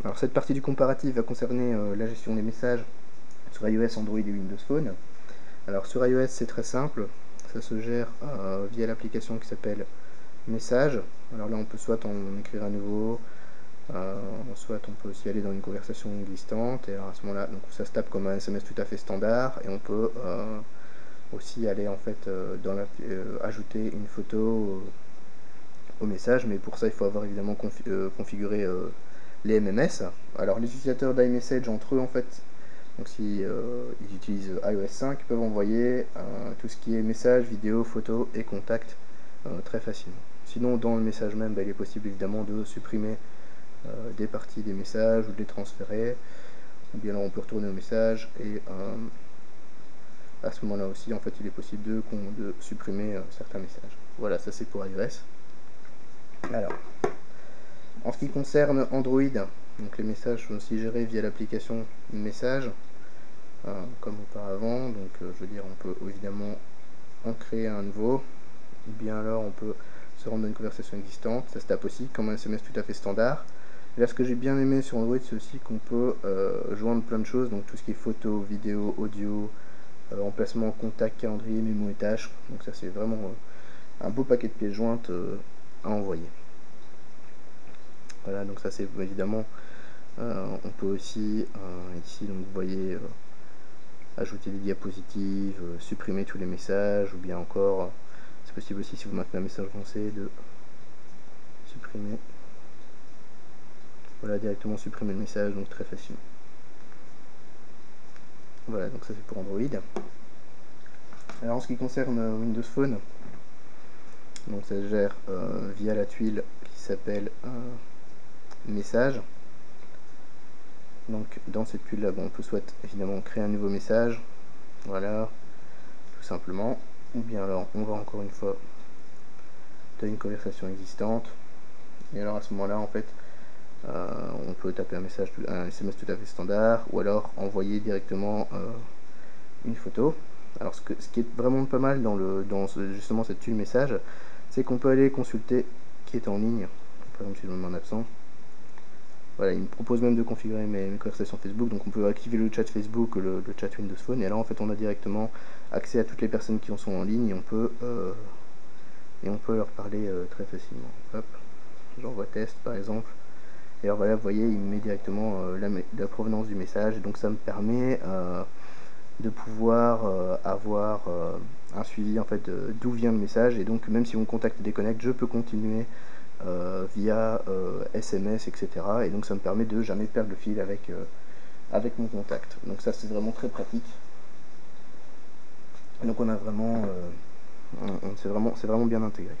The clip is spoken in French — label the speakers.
Speaker 1: Alors cette partie du comparatif va concerner la gestion des messages sur iOS, Android et Windows Phone. Alors sur iOS c'est très simple, ça se gère via l'application qui s'appelle Messages. Alors là on peut soit en écrire à nouveau, soit on peut aussi aller dans une conversation existante, et alors à ce moment-là donc ça se tape comme un SMS tout à fait standard, et on peut aussi aller en fait ajouter une photo au message, mais pour ça il faut avoir évidemment configuré les MMS. Alors les utilisateurs d'iMessage entre eux en fait, donc si ils utilisent iOS 5, peuvent envoyer tout ce qui est message, vidéo, photo et contact très facilement. Sinon dans le message même, il est possible évidemment de supprimer des parties des messages ou de les transférer, ou bien là on peut retourner au message, et à ce moment là aussi en fait il est possible de supprimer certains messages. Voilà, ça c'est pour iOS. Alors en ce qui concerne Android, donc les messages sont aussi gérés via l'application Messages, comme auparavant. Donc je veux dire, on peut évidemment en créer un nouveau, ou bien alors on peut se rendre dans une conversation existante. Ça se tape aussi comme un SMS tout à fait standard. Et là, ce que j'ai bien aimé sur Android, c'est aussi qu'on peut joindre plein de choses, donc tout ce qui est photo, vidéo, audio, emplacement, contact, calendrier, mémo et tâches. Donc ça c'est vraiment un beau paquet de pièces jointes à envoyer. Voilà, donc ça c'est évidemment, on peut aussi ici, donc vous voyez, ajouter des diapositives, supprimer tous les messages, ou bien encore, c'est possible aussi si vous maintenez un message lancé de supprimer, voilà, directement supprimer le message, donc très facilement. Voilà, donc ça c'est pour Android. Alors en ce qui concerne Windows Phone, donc ça se gère via la tuile qui s'appelle message. Donc dans cette tuile là, on peut soit évidemment créer un nouveau message, voilà, tout simplement, ou bien alors on va encore une fois dans une conversation existante, et alors à ce moment là en fait on peut taper un SMS tout à fait standard, ou alors envoyer directement une photo. Alors ce qui est vraiment pas mal justement cette tuile message, c'est qu'on peut aller consulter qui est en ligne. Par exemple si je me mets en absent, voilà, il me propose même de configurer mes conversations Facebook, donc on peut activer le chat Facebook, le chat Windows Phone, et là en fait on a directement accès à toutes les personnes qui en sont en ligne, et on peut leur parler très facilement. Hop, j'envoie test par exemple. Et alors voilà, vous voyez, il me met directement la provenance du message, et donc ça me permet de pouvoir avoir un suivi en fait d'où vient le message, et donc même si mon contact déconnecte, je peux continuer via SMS, etc. Et donc ça me permet de jamais perdre le fil avec mon contact. Donc ça c'est vraiment très pratique. Donc on a vraiment, c'est vraiment bien intégré.